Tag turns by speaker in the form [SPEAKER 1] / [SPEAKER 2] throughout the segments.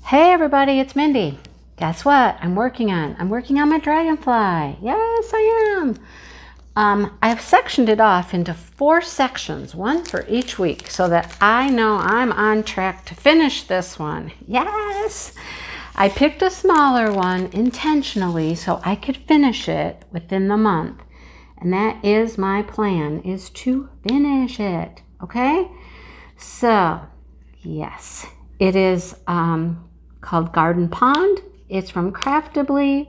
[SPEAKER 1] Hey everybody, it's Mindy. Guess what? I'm working on my dragonfly. Yes, I am. I have sectioned it off into 4 sections, one for each week, so that I know I'm on track to finish this one. Yes! I picked a smaller one intentionally so I could finish it within the month. And that is my plan, is to finish it. Okay? So, yes, it is called Garden Pond. It's from Krafts.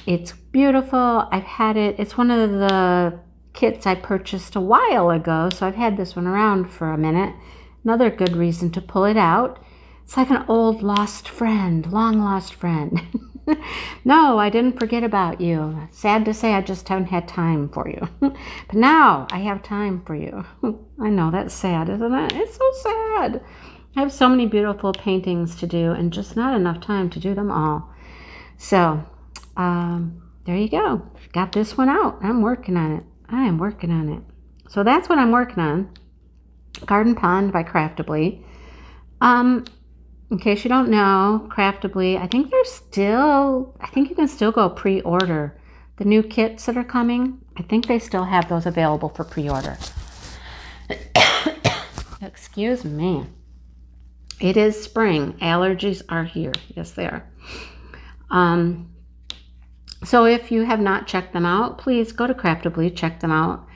[SPEAKER 1] It's beautiful. I've had it. It's one of the kits I purchased a while ago, so I've had this one around for a minute. Another good reason to pull it out. It's like an old lost friend, long lost friend. No, I didn't forget about you. Sad to say, I just haven't had time for you. But now I have time for you. I know, that's sad, isn't it? It's so sad. I have so many beautiful paintings to do and just not enough time to do them all. So, there you go. Got this one out. I'm working on it. I am working on it. So that's what I'm working on. Garden Pond by Krafts. In case you don't know, Krafts, I think you can still go pre-order the new kits that are coming. I think they still have those available for pre-order. Excuse me. It is spring. Allergies are here. Yes, they are. So if you have not checked them out, please go to Krafts, check them out.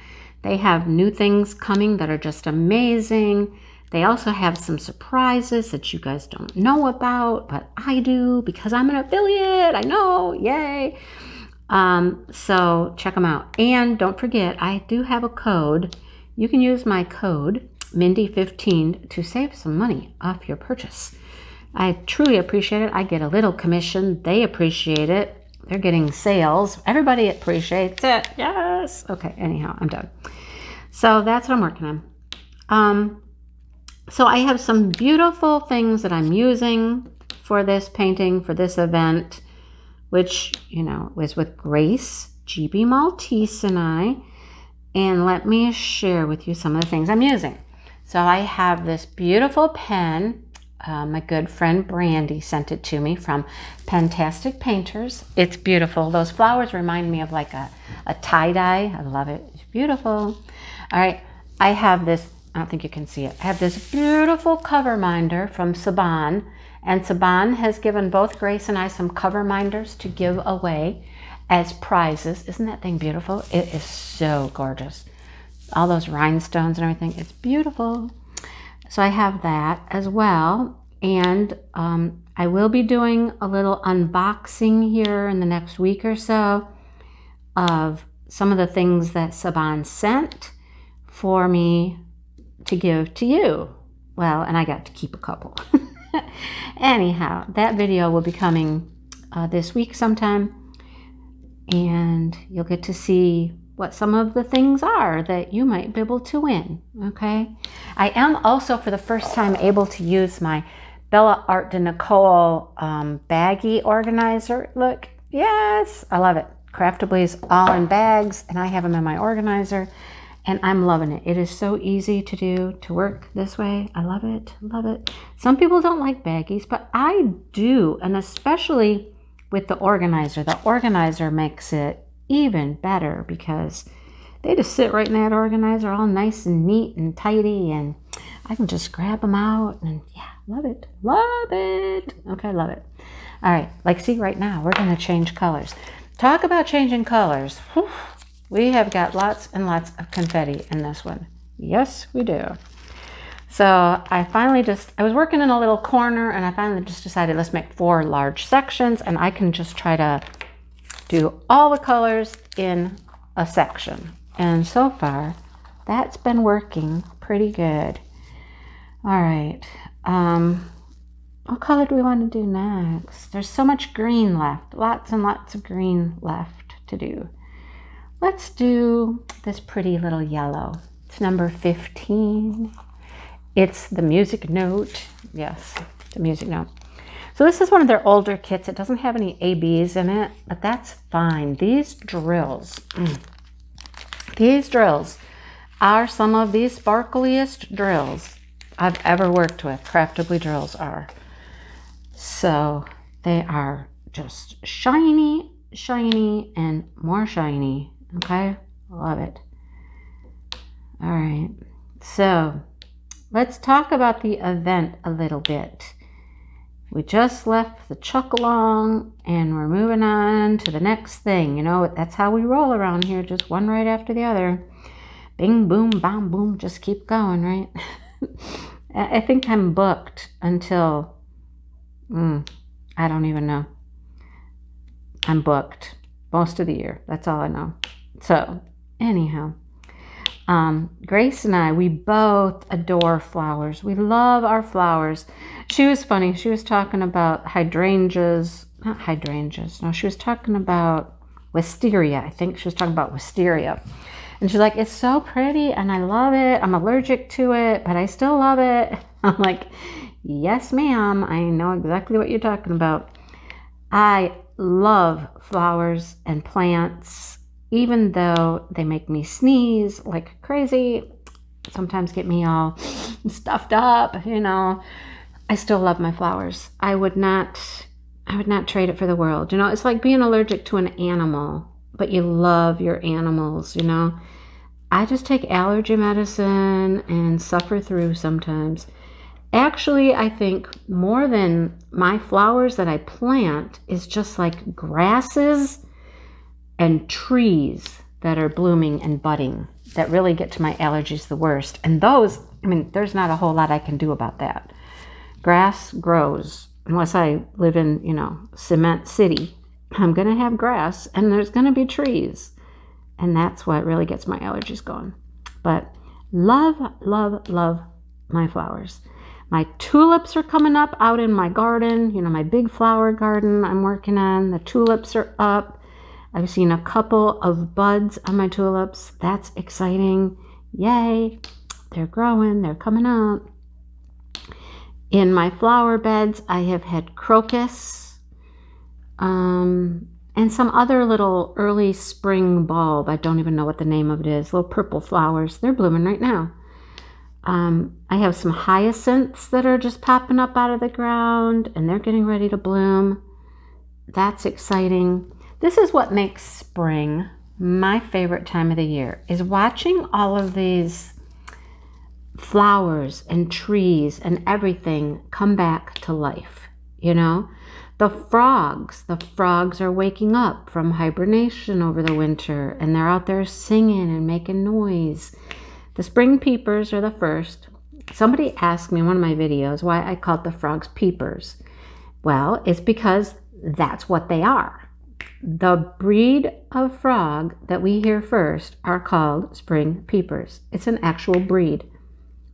[SPEAKER 1] They have new things coming that are just amazing. They also have some surprises that you guys don't know about, but I do because I'm an affiliate. I know, yay. So check them out. And don't forget, I do have a code. You can use my code, Mindy15, to save some money off your purchase. I truly appreciate it. I get a little commission. They appreciate it. They're getting sales. Everybody appreciates it. Yes. Okay, anyhow, I'm done. So that's what I'm working on. So I have some beautiful things that I'm using for this painting, for this event, which, you know, was with Grace, GB Maltese, and I. And let me share with you some of the things I'm using. So I have this beautiful pen. My good friend Brandy sent it to me from Fantastic Painters. It's beautiful. Those flowers remind me of like a tie-dye. I love it. It's beautiful. All right. I have this, I don't think you can see it. I have this beautiful cover minder from Saban. And Saban has given both Grace and I some cover minders to give away as prizes. Isn't that thing beautiful? It is so gorgeous. All those rhinestones and everything. It's beautiful. So I have that as well. And I will be doing a little unboxing here in the next week or so of some of the things that Saban sent for me to give to you. Well, and I got to keep a couple. Anyhow, that video will be coming this week sometime. And you'll get to see what some of the things are that you might be able to win, okay? I am also, for the first time, able to use my Bella Art de Nicole baggie organizer. Look, yes, I love it. Krafts all in bags, and I have them in my organizer, and I'm loving it. It is so easy to do, to work this way. I love it, love it. Some people don't like baggies, but I do, and especially with the organizer. The organizer makes it even better because they just sit right in that organizer all nice and neat and tidy, and I can just grab them out and yeah, love it, love it. Okay, love it. All right, like see right now we're going to change colors. Talk about changing colors. Whew. We have got lots and lots of confetti in this one. Yes, we do. So I was working in a little corner, and I finally just decided let's make 4 large sections, and I can just try to do all the colors in a section. And so far, that's been working pretty good. All right. What color do we want to do next? There's so much green left. Lots and lots of green left to do. Let's do this pretty little yellow. It's number 15. It's the music note. Yes, the music note. So this is one of their older kits. It doesn't have any ABs in it, but that's fine. These drills are some of the sparkliest drills I've ever worked with. Krafts drills are. So they are just shiny, shiny, and more shiny. Okay, love it. All right, so let's talk about the event a little bit. We just left the chuck along and we're moving on to the next thing. You know, that's how we roll around here, just one right after the other. Bing, boom, bam, boom, just keep going, right? I think I'm booked until, I don't even know. I'm booked most of the year. That's all I know. So anyhow, Grace and I, we both adore flowers. We love our flowers. She was funny. She was talking about hydrangeas, not hydrangeas. No, she was talking about wisteria. I think she was talking about wisteria. And she's like, it's so pretty and I love it. I'm allergic to it, but I still love it. I'm like, yes, ma'am. I know exactly what you're talking about. I love flowers and plants, even though they make me sneeze like crazy, sometimes get me all stuffed up, you know. I still love my flowers. I would not trade it for the world. You know, it's like being allergic to an animal, but you love your animals, you know. I just take allergy medicine and suffer through sometimes. Actually, I think more than my flowers that I plant is just like grasses and trees that are blooming and budding that really get to my allergies the worst. And those, I mean, there's not a whole lot I can do about that. Grass grows unless I live in, you know, cement city. I'm going to have grass and there's going to be trees. And that's what really gets my allergies going. But love, love, love my flowers. My tulips are coming up out in my garden, you know, my big flower garden I'm working on. The tulips are up. I've seen a couple of buds on my tulips. That's exciting. Yay. They're growing. They're coming up. In my flower beds, I have had crocus and some other little early spring bulb. I don't even know what the name of it is. Little purple flowers. They're blooming right now. I have some hyacinths that are just popping up out of the ground and they're getting ready to bloom. That's exciting. This is what makes spring my favorite time of the year, is watching all of these flowers and trees and everything come back to life, you know. The frogs are waking up from hibernation over the winter and they're out there singing and making noise. The spring peepers are the first. Somebody asked me in one of my videos why I called the frogs peepers. Well, it's because that's what they are. The breed of frog that we hear first are called spring peepers. It's an actual breed.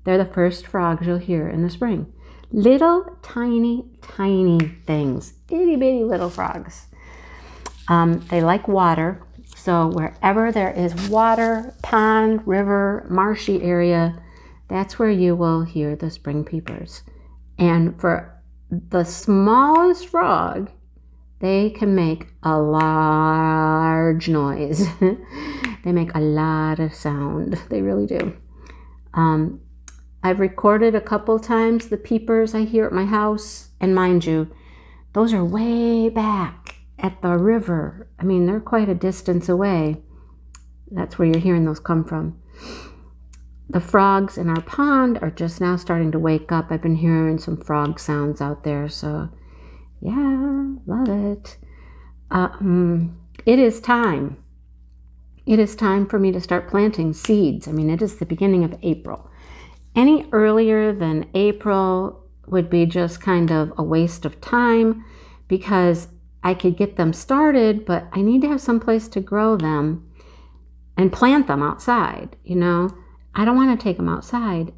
[SPEAKER 1] They're the first frogs you'll hear in the spring. Little tiny, tiny things. Itty bitty little frogs. They like water. So wherever there is water, pond, river, marshy area, that's where you will hear the spring peepers. And for the smallest frog, they can make a large noise. They make a lot of sound. They really do. I've recorded a couple times the peepers I hear at my house. And mind you, those are way back at the river. I mean, they're quite a distance away. That's where you're hearing those come from. The frogs in our pond are just now starting to wake up. I've been hearing some frog sounds out there. So yeah, love it. It is time. It is time for me to start planting seeds. I mean, it is the beginning of April. Any earlier than April would be just kind of a waste of time because I could get them started, but I need to have some place to grow them and plant them outside, you know. I don't want to take them outside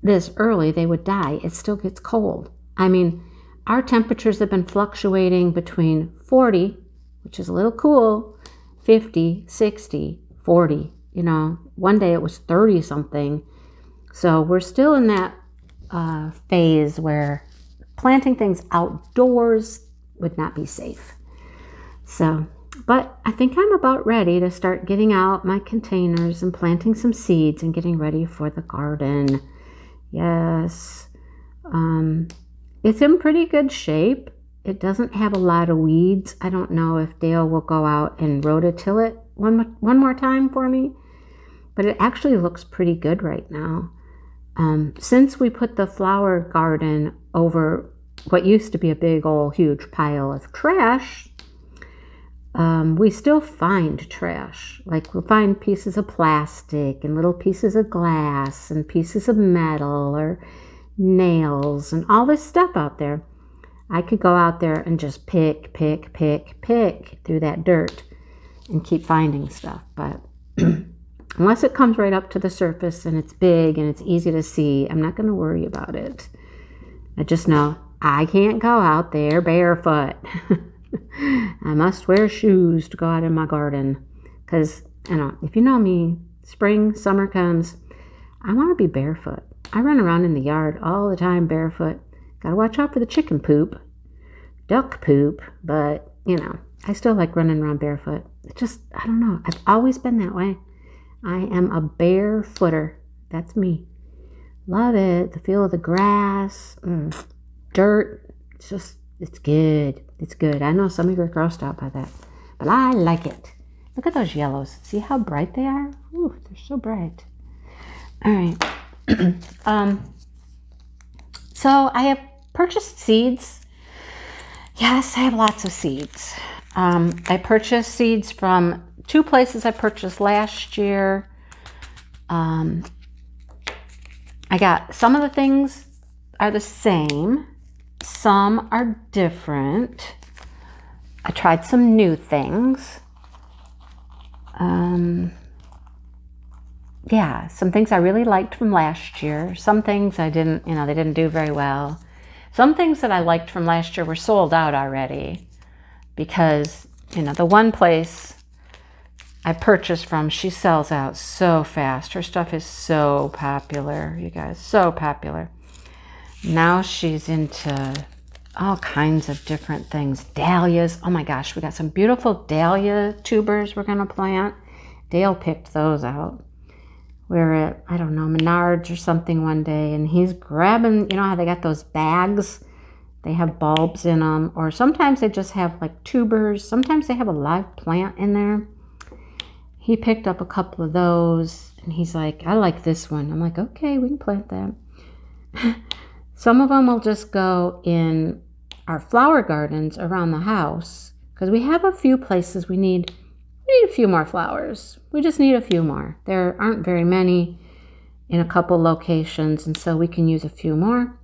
[SPEAKER 1] this early. They would die. It still gets cold. I mean, our temperatures have been fluctuating between 40, which is a little cool, 50, 60, 40, you know. One day it was 30 something. So we're still in that phase where planting things outdoors would not be safe. So, but I think I'm about ready to start getting out my containers and planting some seeds and getting ready for the garden. Yes. It's in pretty good shape. It doesn't have a lot of weeds. I don't know if Dale will go out and rototill it one more time for me, but it actually looks pretty good right now. Since we put the flower garden over what used to be a big old huge pile of trash, we still find trash. Like we'll find pieces of plastic and little pieces of glass and pieces of metal or nails and all this stuff out there. I could go out there and just pick through that dirt and keep finding stuff. But unless it comes right up to the surface and it's big and it's easy to see, I'm not going to worry about it. I just know I can't go out there barefoot. I must wear shoes to go out in my garden. Because, if you know me, spring, summer comes, I want to be barefoot. I run around in the yard all the time barefoot. Got to watch out for the chicken poop, duck poop, but, I still like running around barefoot. It's just, I don't know. I've always been that way. I am a barefooter. That's me. Love it. The feel of the grass, dirt. It's good. It's good. I know some of you are grossed out by that, but I like it. Look at those yellows. See how bright they are? Ooh, they're so bright. All right. So I have purchased seeds. Yes, I have lots of seeds. I purchased seeds from 2 places I purchased last year. I got some of the things are the same. Some are different. I tried some new things. Yeah, some things I really liked from last year. Some things I didn't, they didn't do very well. Some things that I liked from last year were sold out already because, the one place I purchased from, she sells out so fast. Her stuff is so popular, you guys, so popular. Now she's into all kinds of different things. Dahlias. Oh my gosh, we got some beautiful dahlia tubers we're going to plant. Dale picked those out. We're at, I don't know, Menards or something one day, and he's grabbing, how they got those bags? They have bulbs in them, or sometimes they just have like tubers. Sometimes they have a live plant in there. He picked up a couple of those, and he's like, I like this one. I'm like, okay, we can plant that. Some of them will just go in our flower gardens around the house, because we have a few places we need a few more flowers. We just need a few more. There aren't very many in a couple locations, and so we can use a few more.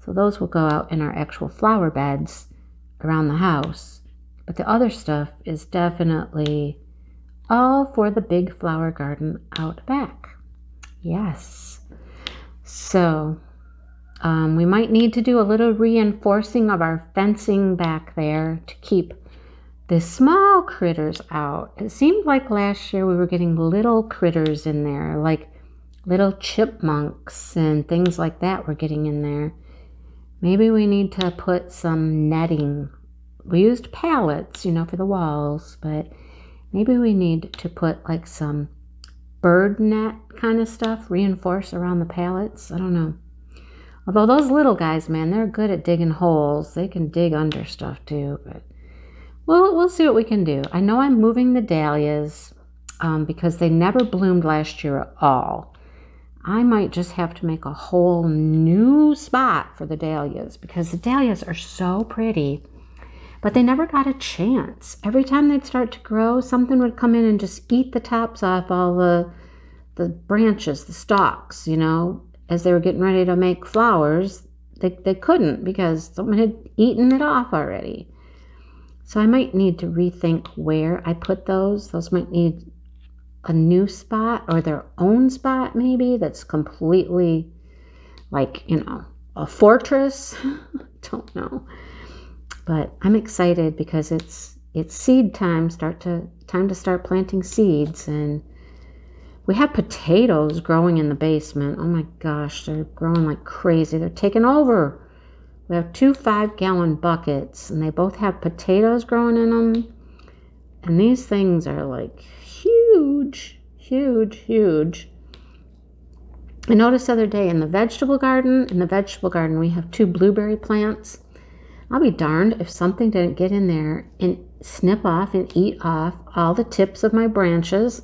[SPEAKER 1] So those will go out in our actual flower beds around the house. But the other stuff is definitely all for the big flower garden out back. Yes. So we might need to do a little reinforcing of our fencing back there to keep the small critters out. It seemed like last year we were getting little critters in there, like little chipmunks and things like that were getting in there. Maybe we need to put some netting. We used pallets, for the walls, but maybe we need to put like some bird net kind of stuff, reinforce around the pallets. I don't know. Although those little guys, man, they're good at digging holes. They can dig under stuff too, but we'll see what we can do. I know I'm moving the dahlias because they never bloomed last year at all. I might just have to make a whole new spot for the dahlias because the dahlias are so pretty, but they never got a chance. Every time they'd start to grow, something would come in and just eat the tops off all the branches, the stalks, as they were getting ready to make flowers. They couldn't because someone had eaten it off already. So I might need to rethink where I put those. Those might need a new spot or their own spot maybe that's completely like, a fortress. Don't know. But I'm excited because it's seed time, time to start planting seeds. And we have potatoes growing in the basement. Oh my gosh, they're growing like crazy. They're taking over. We have 2 5-gallon buckets, and they both have potatoes growing in them. And these things are like huge, huge, huge. I noticed the other day in the vegetable garden, we have 2 blueberry plants. I'll be darned if something didn't get in there and snip off and eat off all the tips of my branches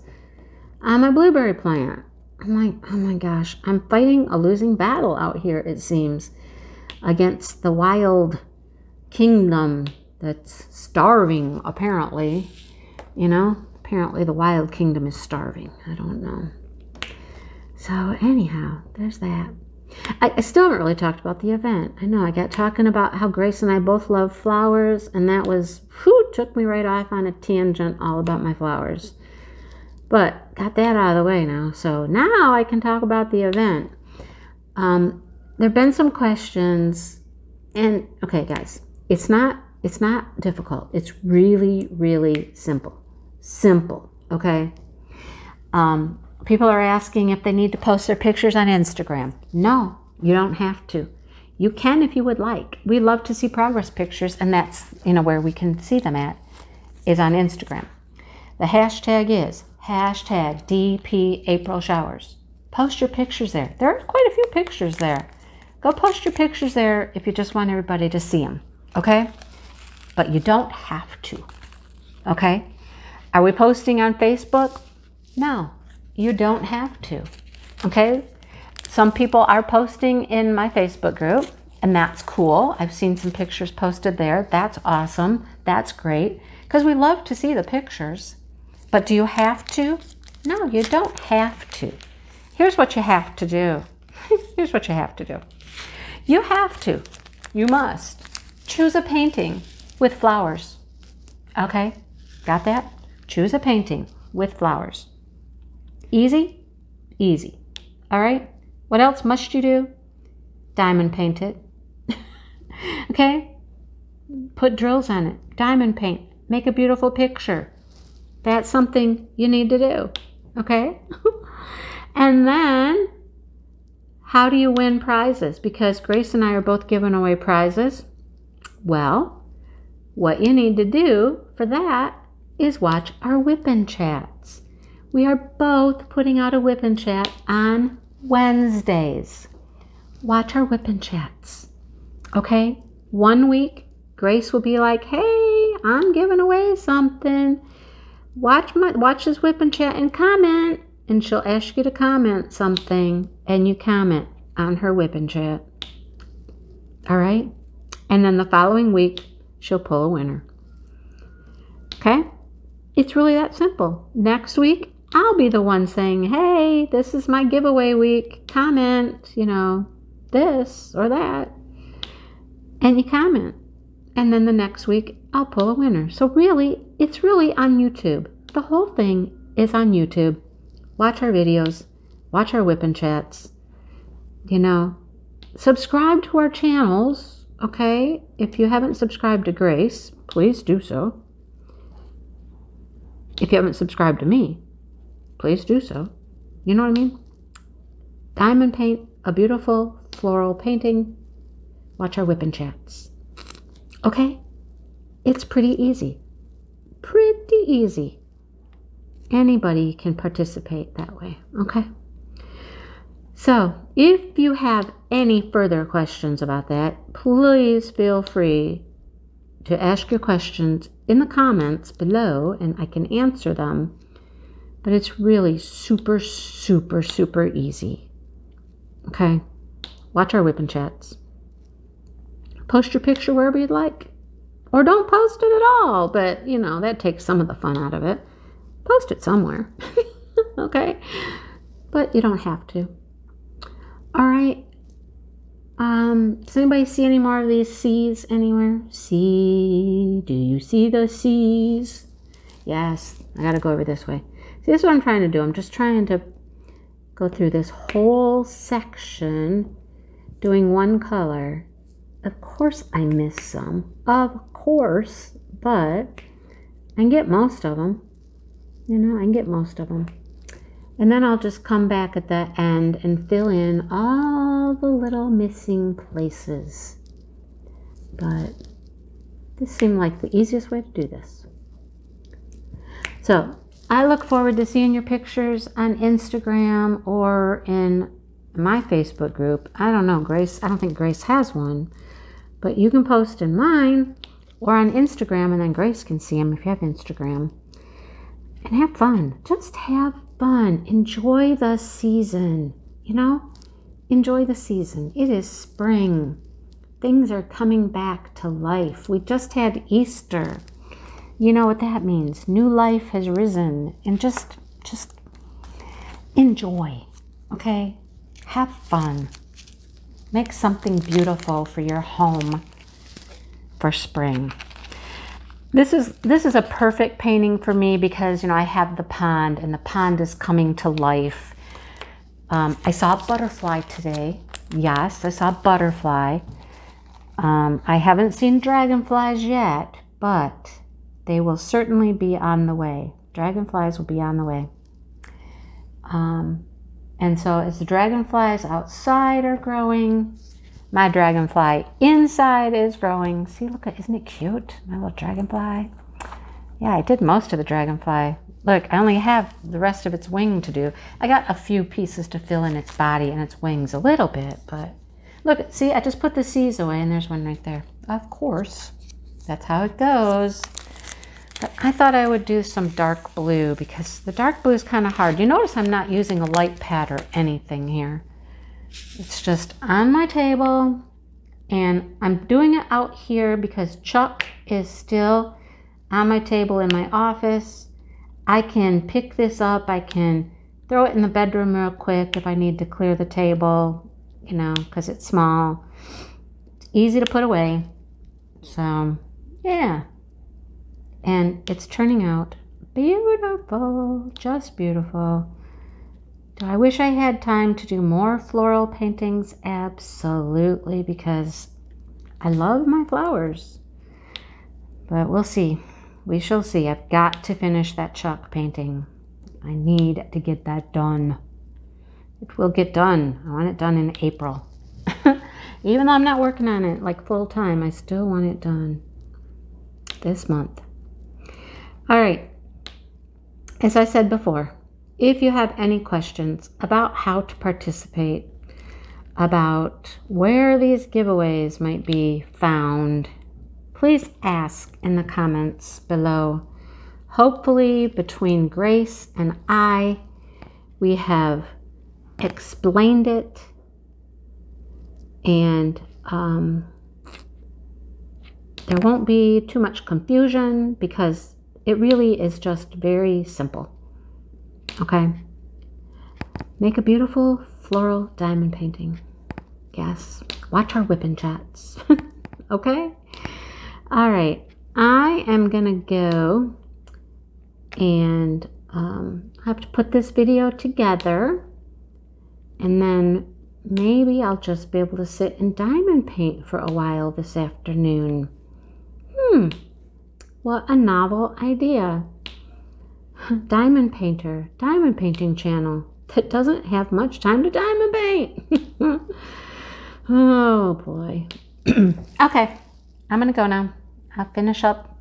[SPEAKER 1] on my blueberry plant. I'm like, oh my gosh, I'm fighting a losing battle out here, it seems, against the wild kingdom that's starving, apparently. You know, apparently the wild kingdom is starving. I don't know. So anyhow, there's that. I still haven't really talked about the event. I know I got talking about how Grace and I both love flowers, and that was, whew, took me right off on a tangent all about my flowers. But got that out of the way now. So now I can talk about the event. There have been some questions, and okay, guys, it's not difficult. It's really, really simple. Simple, okay? People are asking if they need to post their pictures on Instagram. No, you don't have to. You can if you would like. We love to see progress pictures, and that's, you know, where we can see them at is on Instagram. The hashtag is #DP April Showers. Post your pictures there. There are quite a few pictures there. Go post your pictures there if you just want everybody to see them, okay? But you don't have to, okay? Are we posting on Facebook? No, you don't have to, okay? Some people are posting in my Facebook group, and that's cool. I've seen some pictures posted there. That's awesome. That's great, because we love to see the pictures. But do you have to? No, you don't have to. Here's what you have to do. Here's what you have to do. You have to, you must, choose a painting with flowers. Okay, got that? Choose a painting with flowers. Easy? Easy. All right? What else must you do? Diamond paint it. Okay? Put drills on it. Diamond paint. Make a beautiful picture. That's something you need to do. Okay? And then, how do you win prizes? Because Grace and I are both giving away prizes. Well, what you need to do for that is watch our Whippin' Chats. We are both putting out a Whippin' Chat on Wednesdays. Watch our Whippin' Chats. Okay? 1 week, Grace will be like, hey, I'm giving away something. Watch this Whippin' Chat and comment. And she'll ask you to comment something, and you comment on her Whippin' Chat. All right? And then the following week, she'll pull a winner. Okay? It's really that simple. Next week, I'll be the one saying, hey, this is my giveaway week. Comment, you know, this or that. And you comment. And then the next week, I'll pull a winner. So really, it's really on YouTube. The whole thing is on YouTube. Watch our videos. Watch our Whippin' Chats. You know, subscribe to our channels, okay? If you haven't subscribed to Grace, please do so. If you haven't subscribed to me, please do so. You know what I mean? Diamond paint a beautiful floral painting. Watch our Whippin' Chats. Okay? It's pretty easy. Pretty easy. Anybody can participate that way, okay? So, if you have any further questions about that, please feel free to ask your questions in the comments below, and I can answer them. But it's really super, super, super easy. Okay? Watch our Whippin' Chats. Post your picture wherever you'd like. Or don't post it at all, but, you know, that takes some of the fun out of it. Post it somewhere. Okay? But you don't have to. All right. Does anybody see any more of these C's anywhere? C. Do you see the C's? Yes. I got to go over this way. See, this is what I'm trying to do. I'm just trying to go through this whole section doing one color. Of course I miss some. Of course. But I can get most of them. You know, I can get most of them. And then I'll just come back at the end and fill in all the little missing places. But this seemed like the easiest way to do this. So I look forward to seeing your pictures on Instagram or in in my Facebook group. I don't know, Grace, I don't think Grace has one, but you can post in mine or on Instagram, and then Grace can see them if you have Instagram. And have fun. Just have fun. Enjoy the season. You know, enjoy the season. It is spring. Things are coming back to life. We just had Easter. You know what that means. New life has risen. And just enjoy. Okay? Have fun. Make something beautiful for your home for spring. This is a perfect painting for me because, you know, I have the pond, and the pond is coming to life. I saw a butterfly today. Yes, I saw a butterfly. I haven't seen dragonflies yet, but they will certainly be on the way. Dragonflies will be on the way. And so as the dragonflies outside are growing, my dragonfly inside is growing. See, look, isn't it cute? My little dragonfly. Yeah, I did most of the dragonfly. Look, I only have the rest of its wing to do. I got a few pieces to fill in its body and its wings a little bit, but look, see, I just put the C's away, and there's one right there. Of course, that's how it goes. But I thought I would do some dark blue because the dark blue is kind of hard. You notice I'm not using a light pad or anything here. It's just on my table, and I'm doing it out here because Chuck is still on my table in my office. I can pick this up. I can throw it in the bedroom real quick if I need to clear the table, you know, because it's small. It's easy to put away. So, yeah. And it's turning out beautiful, just beautiful. Do I wish I had time to do more floral paintings? Absolutely, because I love my flowers. But we'll see. We shall see. I've got to finish that Chuck painting. I need to get that done. It will get done. I want it done in April. Even though I'm not working on it like full time, I still want it done this month. All right. As I said before, if you have any questions about how to participate, about where these giveaways might be found, please ask in the comments below. Hopefully, between Grace and I, we have explained it, and there won't be too much confusion because it really is just very simple. Okay, make a beautiful floral diamond painting. Yes, watch our whipping chats. Okay, all right, I am gonna go and have to put this video together, and then maybe I'll just be able to sit and diamond paint for a while this afternoon. What a novel idea. Diamond painter, diamond painting channel that doesn't have much time to diamond paint. Oh boy. Okay, I'm gonna go now. I'll finish up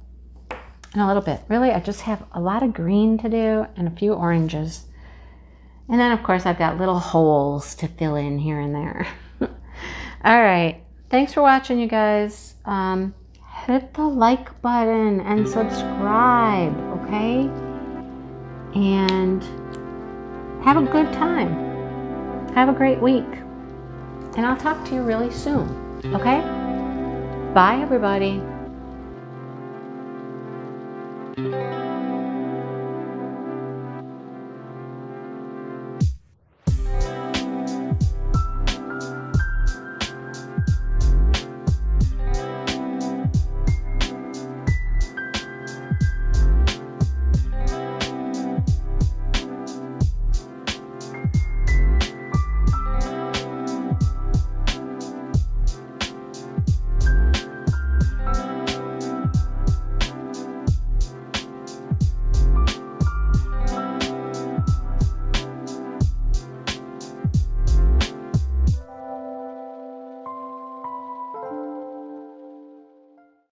[SPEAKER 1] in a little bit. Really, I just have a lot of green to do and a few oranges. And then of course I've got little holes to fill in here and there. All right, thanks for watching, you guys. Hit the like button and subscribe, okay? And have a good time. Have a great week. And I'll talk to you really soon, okay? Bye, everybody.